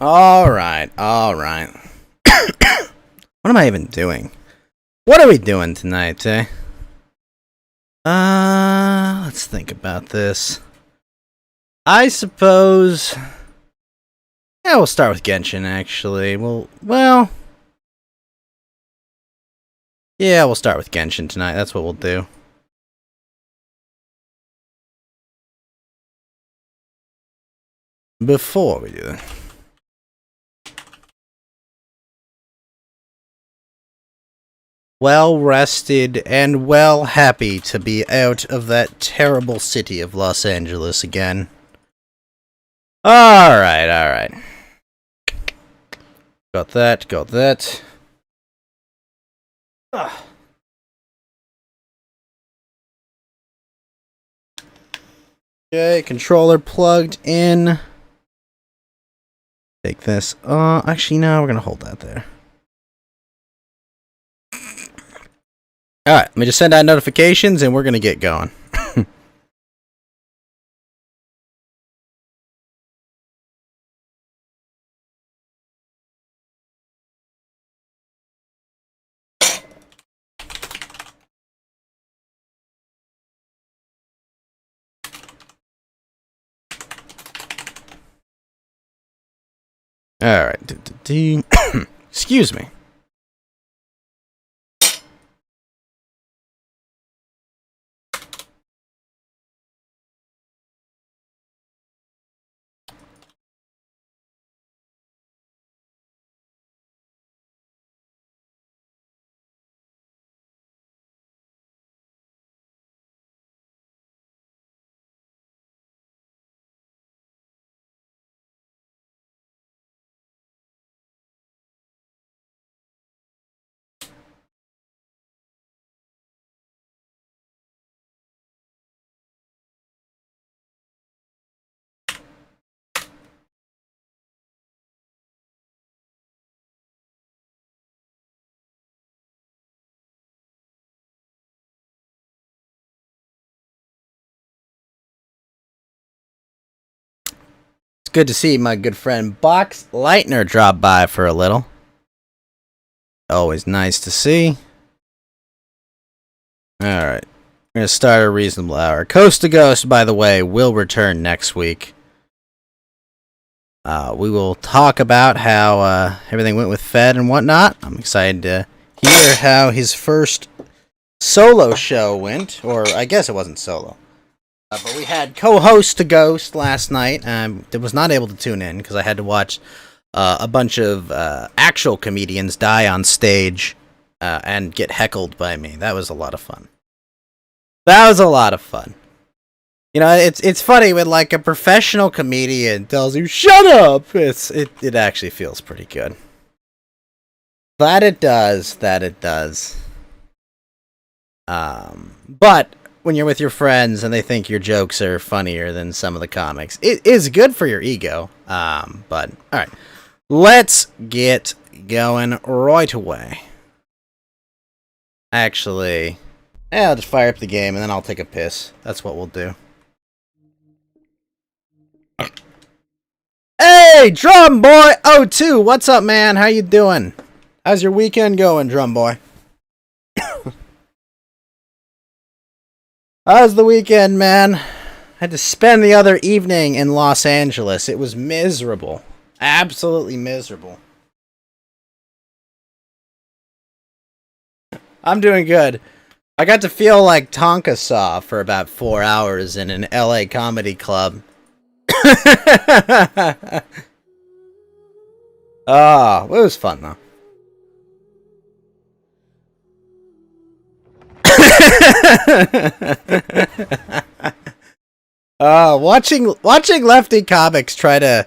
Alright, alright. What am I even doing? What are we doing tonight, eh? Let's think about this. I suppose... Yeah, we'll start with Genshin, actually. Yeah, we'll start with Genshin tonight. That's what we'll do. Before we do that. Well rested and well happy to be out of that terrible city of Los Angeles again. Alright, alright. Got that, got that. Ugh. Okay, controller plugged in. Take this. Actually, no, we're gonna hold that there. Alright, let me just send out notifications and we're gonna get going. Alright. Excuse me. Good to see my good friend Box Lightner drop by for a little. Always nice to see. Alright. We're going to start a reasonable hour. Coast to Ghost, by the way, will return next week. We will talk about how everything went with Fed and whatnot. I'm excited to hear how his first solo show went. Or, I guess it wasn't solo. But we had co-host to Ghost last night. I was not able to tune in because I had to watch a bunch of actual comedians die on stage and get heckled by me. That was a lot of fun. You know, it's funny when like a professional comedian tells you "shut up." It actually feels pretty good. That it does. But when you're with your friends and they think your jokes are funnier than some of the comics, it is good for your ego. But alright. Let's get going right away. Actually, I'll just fire up the game and then I'll take a piss. That's what we'll do. Hey, Drum Boy 02, what's up, man? How you doing? How's your weekend going, Drum Boy? How's the weekend, man? I had to spend the other evening in Los Angeles. It was miserable. Absolutely miserable. I'm doing good. I got to feel like Tonka Saw for about 4 hours in an LA comedy club. Oh, it was fun, though. Watching Lefty Comics try to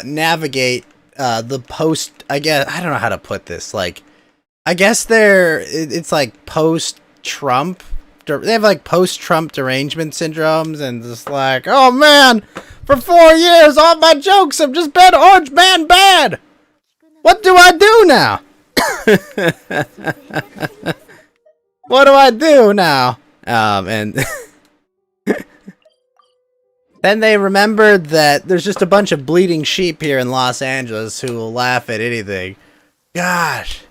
navigate the post, I guess, I don't know how to put this, like, I guess it's like post-Trump, they have like post-Trump derangement syndromes, and just like, oh man, for 4 years all my jokes have just been Orange Man bad. What do I do now? What do I do now? And Then they remembered that there's just a bunch of bleeding sheep here in Los Angeles who will laugh at anything. Gosh.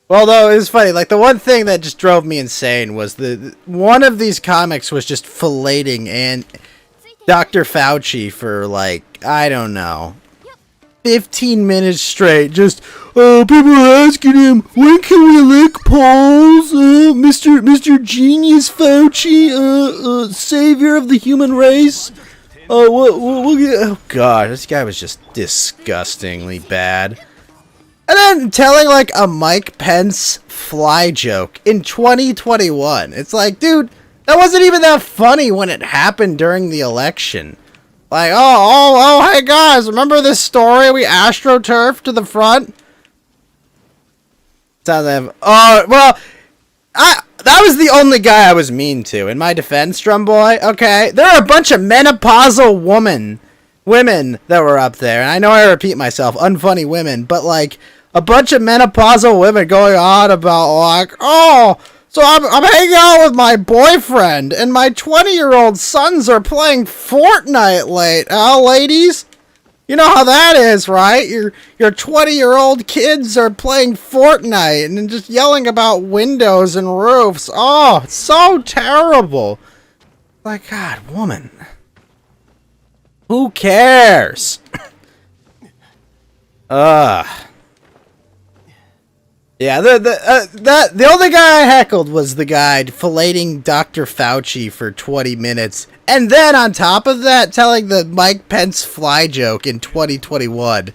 Well, though, it was funny. Like, the one thing that just drove me insane was one of these comics was just filleting and Dr. Fauci for, like, I don't know, 15 minutes straight. Just, people are asking him, when can we lick polls? Mr. Genius Fauci, savior of the human race. Oh god, this guy was just disgustingly bad. And then telling like a Mike Pence fly joke in 2021. It's like, dude, that wasn't even that funny when it happened during the election. Like, hey guys, remember this story we astroturfed to the front? That was the only guy I was mean to. In my defense, Drum Boy, okay? There are a bunch of menopausal women that were up there. And I know I repeat myself, unfunny women. But, like, a bunch of menopausal women going on about, like, so I'm hanging out with my boyfriend. And my 20-year-old sons are playing Fortnite late. Ladies? You know how that is, right? Your 20-year-old kids are playing Fortnite and just yelling about windows and roofs. Oh, it's so terrible. Like, God, woman. Who cares? Yeah, the only guy I heckled was the guy filleting Dr. Fauci for 20 minutes. And then on top of that, telling the Mike Pence fly joke in 2021.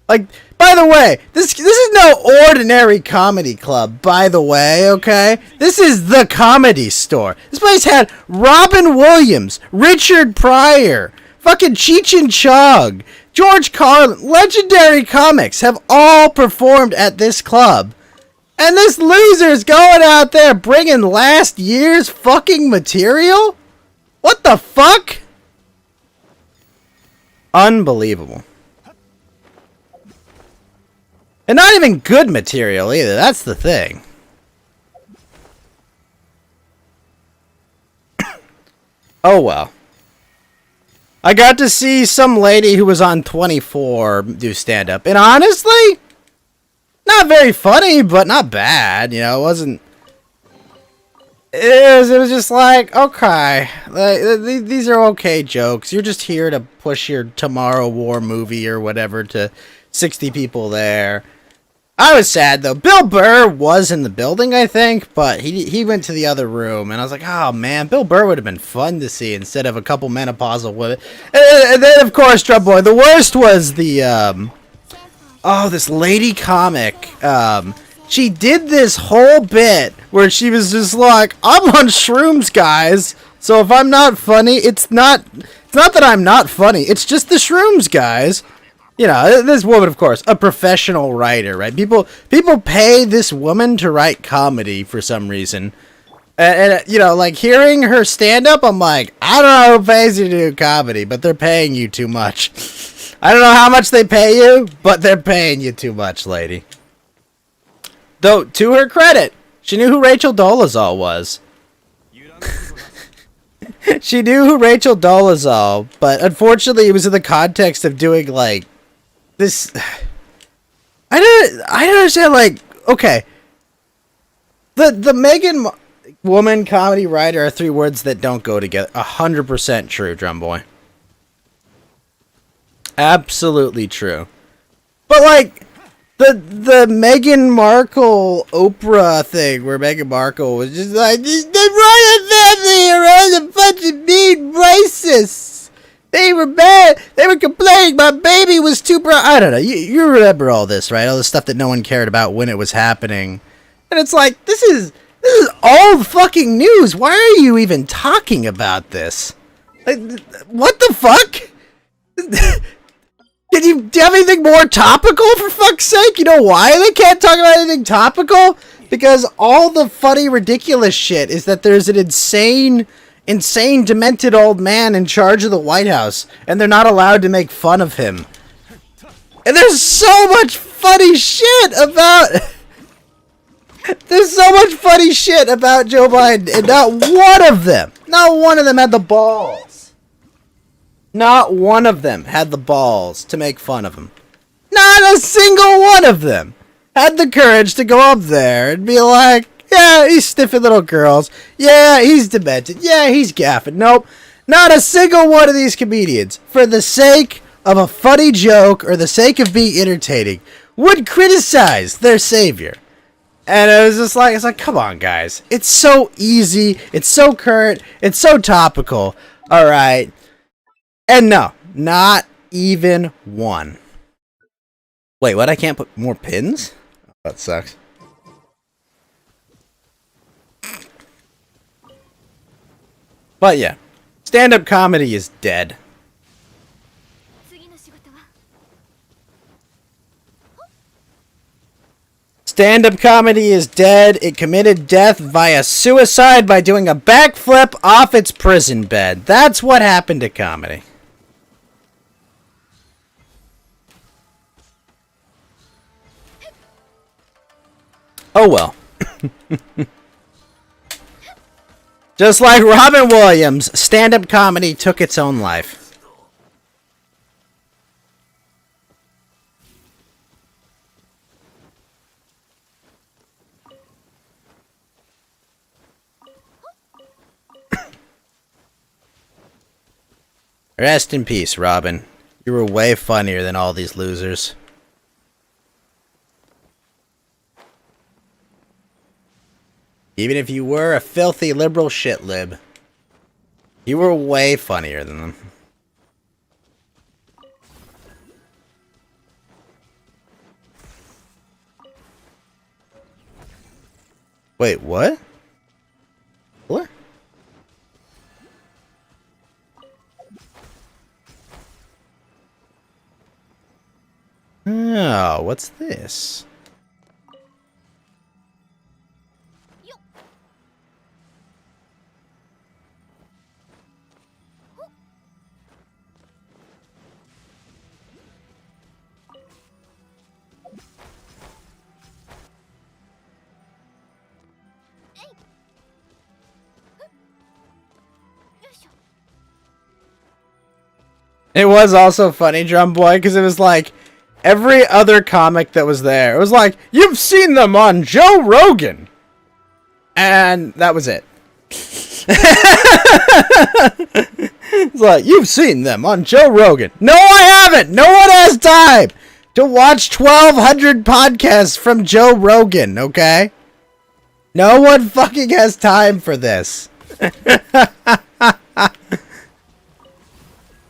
Like, by the way, this is no ordinary comedy club, by the way, okay? This is the Comedy Store. This place had Robin Williams, Richard Pryor, fucking Cheech and Chong, George Carlin, legendary comics have all performed at this club. And this loser's going out there bringing last year's fucking material? What the fuck? Unbelievable. And not even good material either, that's the thing. Oh well. I got to see some lady who was on 24 do stand-up. And honestly, not very funny, but not bad. You know, it wasn't... It was just like, okay, these are okay jokes. You're just here to push your Tomorrow War movie or whatever to 60 people there. I was sad, though. Bill Burr was in the building, I think, but he went to the other room, and I was like, oh, man, Bill Burr would have been fun to see instead of a couple menopausal women. And then, of course, Trump Boy, the worst was the, this lady comic, she did this whole bit where she was just like, I'm on shrooms, guys, so if I'm not funny, it's not that I'm not funny, it's just the shrooms, guys. You know, this woman, of course, a professional writer, right? People pay this woman to write comedy for some reason. And you know, like, hearing her stand-up, I'm like, I don't know who pays you to do comedy, but they're paying you too much. I don't know how much they pay you, but they're paying you too much, lady. Though, to her credit, she knew who Rachel Dolezal was. She knew who Rachel Dolezal, but unfortunately it was in the context of doing, like, this... I don't understand, like, okay. The Megan woman comedy writer are three words that don't go together. 100% true, Drum Boy. Absolutely true. But, like, the Meghan Markle Oprah thing where Meghan Markle was just like, the royal family are a bunch of mean racists. They were bad. They were complaining my baby was too bright. I don't know. You remember all this, right? All the stuff that no one cared about when it was happening. And it's like, this is old fucking news. Why are you even talking about this? Like, what the fuck? Do you have anything more topical, for fuck's sake? You know why they can't talk about anything topical? Because all the funny, ridiculous shit is that there's an insane, demented old man in charge of the White House, and they're not allowed to make fun of him. And there's so much funny shit about... There's so much funny shit about Joe Biden, and not one of them had the balls Not one of them had the balls to make fun of him. Not a single one of them had the courage to go up there and be like, yeah, he's stiffing little girls. Yeah, he's demented. Yeah, he's gaffing. Nope. Not a single one of these comedians, for the sake of a funny joke or the sake of being entertaining, would criticize their savior. And it was just like, it's like, come on, guys. It's so easy. It's so current. It's so topical. All right. And no, not even one. Wait, what? I can't put more pins? Oh, that sucks. But yeah, stand-up comedy is dead. Stand-up comedy is dead. It committed death via suicide by doing a backflip off its prison bed. That's what happened to comedy. Oh well. Just like Robin Williams, stand-up comedy took its own life. Rest in peace, Robin. You were way funnier than all these losers. Even if you were a filthy liberal shit lib, you were way funnier than them. Wait, what? What? Oh, what's this? It was also funny, Drum Boy, because it was like every other comic that was there. It was like, you've seen them on Joe Rogan. And that was it. It's like, you've seen them on Joe Rogan. No, I haven't. No one has time to watch 1,200 podcasts from Joe Rogan, okay? No one fucking has time for this.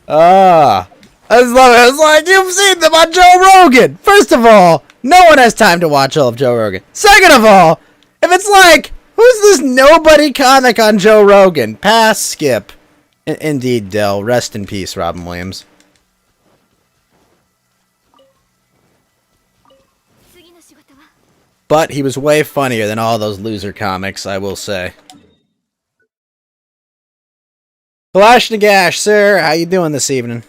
I just love it. It's like, you've seen them on Joe Rogan. First of all, no one has time to watch all of Joe Rogan. Second of all, if it's like, who's this nobody comic on Joe Rogan? Pass, skip. Indeed, Dell. Rest in peace, Robin Williams. But he was way funnier than all those loser comics, I will say. Flash Nagash, sir, how you doing this evening?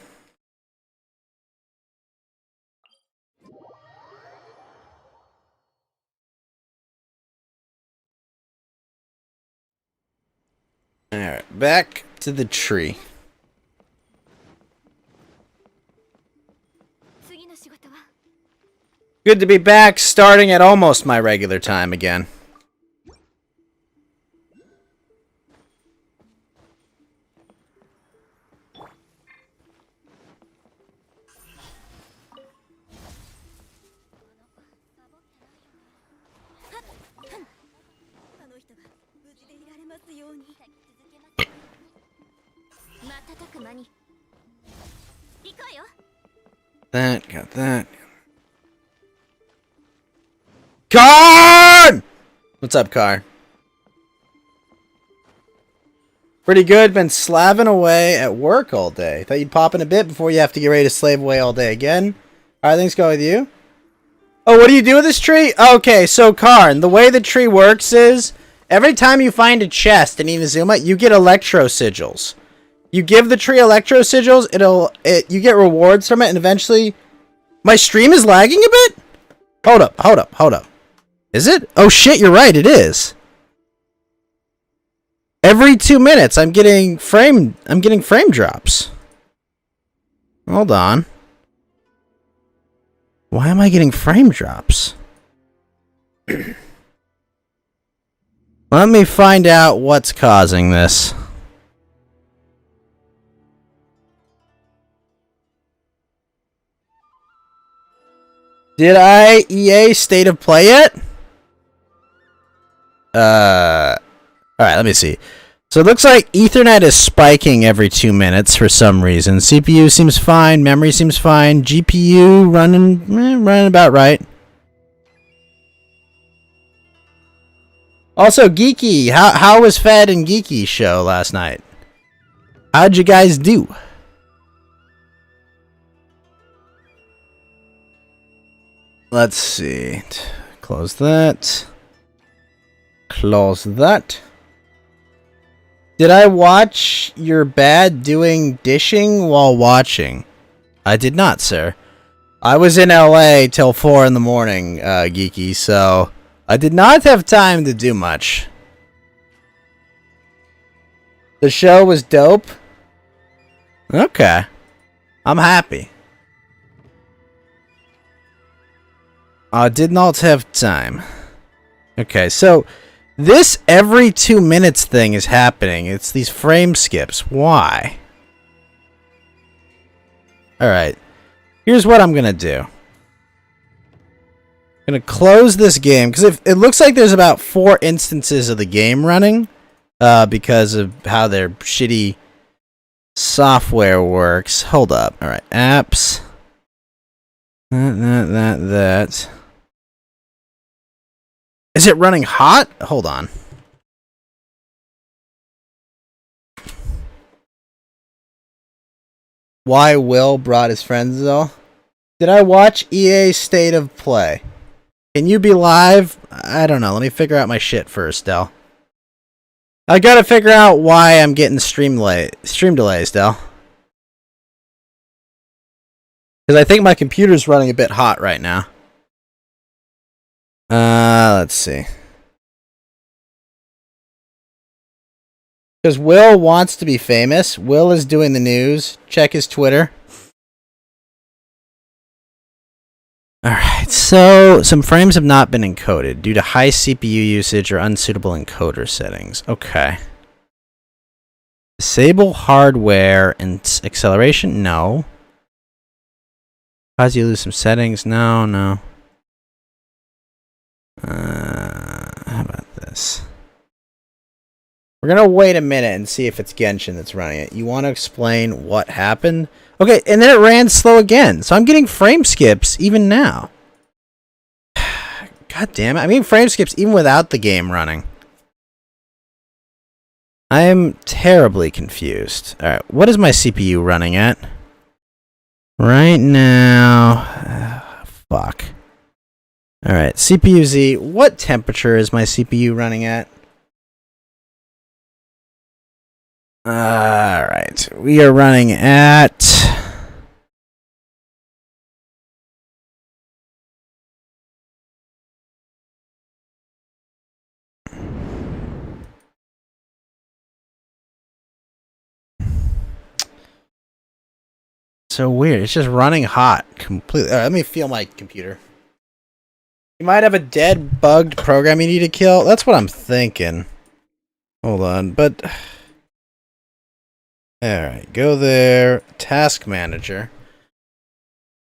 Alright, back to the tree. Good to be back, starting at almost my regular time again. That, got that. Karn! What's up, Car? Pretty good. Been slaving away at work all day. Thought you'd pop in a bit before you have to get ready to slave away all day again. Alright, things go with you. Oh, what do you do with this tree? Okay, so Karn, the way the tree works is every time you find a chest in Inazuma, you get electro sigils. You give the tree electro sigils, you get rewards from it, and eventually... My stream is lagging a bit? Hold up. Is it? Oh shit, you're right, it is. Every 2 minutes I'm getting frame drops. Hold on. Why am I getting frame drops? Let me find out what's causing this. Did I EA State of Play yet? Alright, let me see. So it looks like Ethernet is spiking every 2 minutes for some reason. CPU seems fine, memory seems fine, GPU running about right. Also, Geeky, how was Fed and Geeky show last night? How'd you guys do? Let's see. Close that. Close that. Did I watch your bad doing dishing while watching? I did not, sir. I was in LA till 4 in the morning, Geeky, so I did not have time to do much. The show was dope? Okay. I'm happy. I did not have time. Okay, so this every 2 minutes thing is happening. It's these frame skips. Why? Alright. Here's what I'm going to do. I'm going to close this game. Because it looks like there's about 4 instances of the game running. Because of how their shitty software works. Hold up. Alright. Apps. That. Is it running hot? Hold on. Why Will brought his friends though? Did I watch EA State of Play? Can you be live? I don't know. Let me figure out my shit first, Del. I gotta figure out why I'm getting stream delays, Del. Because I think my computer's running a bit hot right now. Let's see. Because Will wants to be famous. Will is doing the news. Check his Twitter. Alright, so some frames have not been encoded due to high CPU usage or unsuitable encoder settings. Okay. Disable hardware and acceleration? No. Cause you lose some settings? No. How about this? We're gonna wait a minute and see if it's Genshin that's running it. You want to explain what happened? Okay, and then it ran slow again. So I'm getting frame skips even now. God damn it. I mean frame skips even without the game running. I am terribly confused. Alright, what is my CPU running at? Right now... fuck. Alright, CPU Z. What temperature is my CPU running at? Alright, we are running at... so weird. It's just running hot completely. All right, let me feel my computer. You might have a dead, bugged program you need to kill. That's what I'm thinking. Hold on, but... Alright, go there. Task Manager.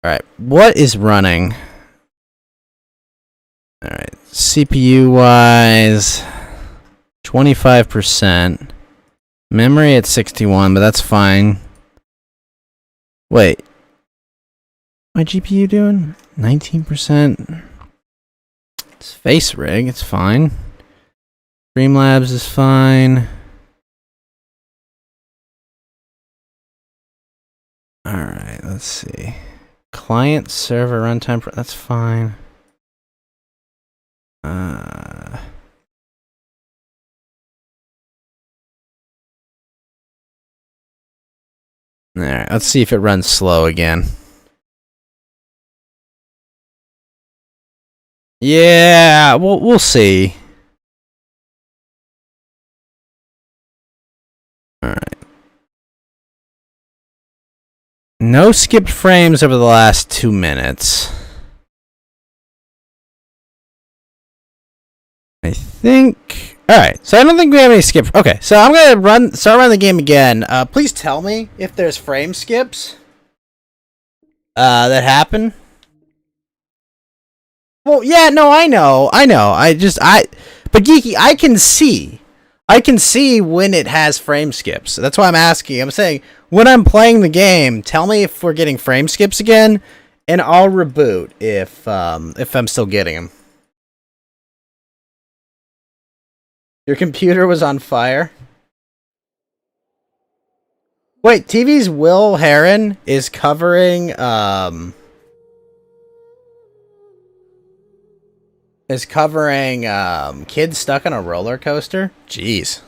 Alright, what is running? Alright, CPU-wise... 25%. Memory at 61, but that's fine. Wait. My GPU doing? 19%. It's face rig, it's fine. Streamlabs is fine. Alright, let's see. Client server runtime, that's fine. Alright, let's see if it runs slow again. Yeah, we'll see. Alright. No skipped frames over the last 2 minutes. I think. Alright, so I don't think we have any skips. Okay, so I'm gonna start running the game again. Please tell me if there's frame skips that happen. Well, yeah, no, I know. But Geeky, I can see when it has frame skips. That's why I'm asking. I'm saying, when I'm playing the game, tell me if we're getting frame skips again, and I'll reboot if I'm still getting them. Your computer was on fire? Wait, TV's Will Heron is covering, kids stuck on a roller coaster? Jeez.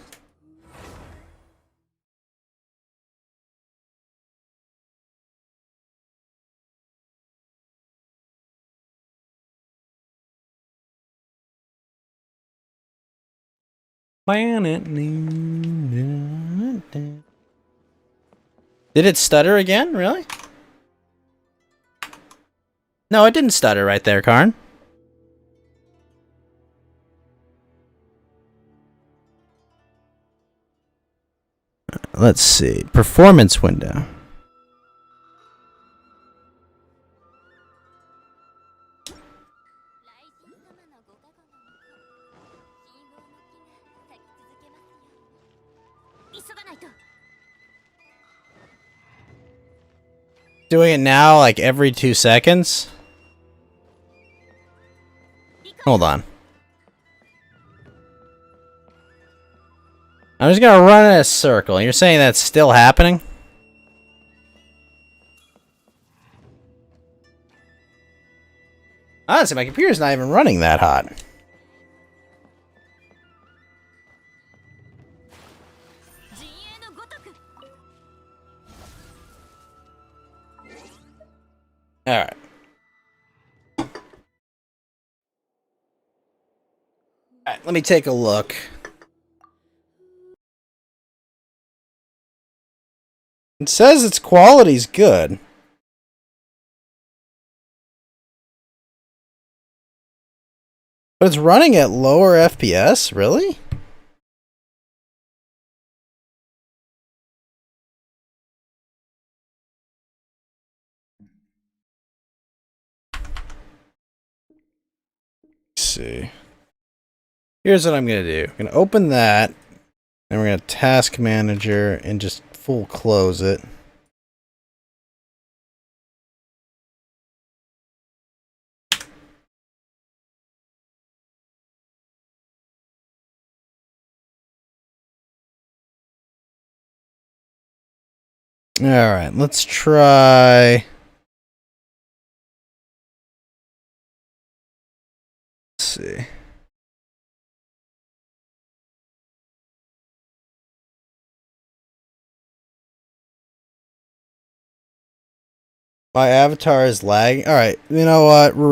Did it stutter again? Really? No, it didn't stutter right there, Karn. Let's see. Performance window. Doing it now like every 2 seconds? Hold on. I'm just gonna run in a circle. You're saying that's still happening? Honestly, my computer's not even running that hot. Alright. Alright, let me take a look. It says its quality's good. But it's running at lower FPS? Really? Let's see. Here's what I'm going to do. I'm going to open that. And we're going to task manager and just full close it. Alright, let's try. Let's see. My avatar is lagging. Alright, you know what?